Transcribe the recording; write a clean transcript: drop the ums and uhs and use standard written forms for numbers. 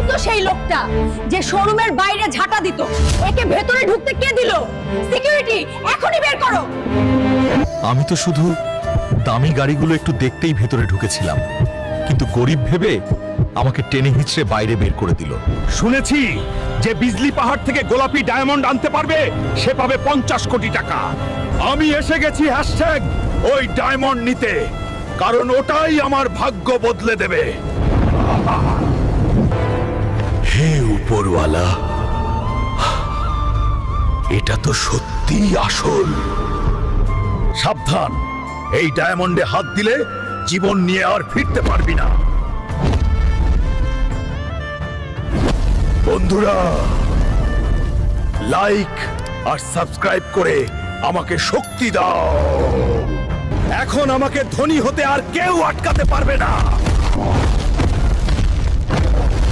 তো সেই লোকটা যে শোরুমের বাইরে ঝাঁটা দিত। একে ভেতরে ঢুকতে কে দিল? সিকিউরিটি, এখনই বের করো। আমি তো শুধু দামি গাড়িগুলো একটু দেখতেই ভেতরে ঢুকেছিলাম, কিন্তু গরিব ভেবে আমাকে টেনে হিঁচড়ে বাইরে বের করে দিল। শুনেছি যে বিজলি পাহাড় থেকে গোলাপি ডায়মন্ড আনতে পারবে সে পাবে 50 কোটি টাকা। আমি এসে গেছি হ্যাশট্যাগ ওই ডায়মন্ড নিতে, কারণ ওটাই আমার ভাগ্য বদলে দেবে। হে উপরওয়ালা, এটা তো সত্যিই আসল। সাবধান, এই ডায়মন্ডে হাত দিলে জীবন নিয়ে আর ফিরতে পারবি না। বন্ধুরা, লাইক আর সাবস্ক্রাইব করে আমাকে শক্তি দাও। এখন আমাকে ধনী হতে আর কেউ আটকাতে পারবে না।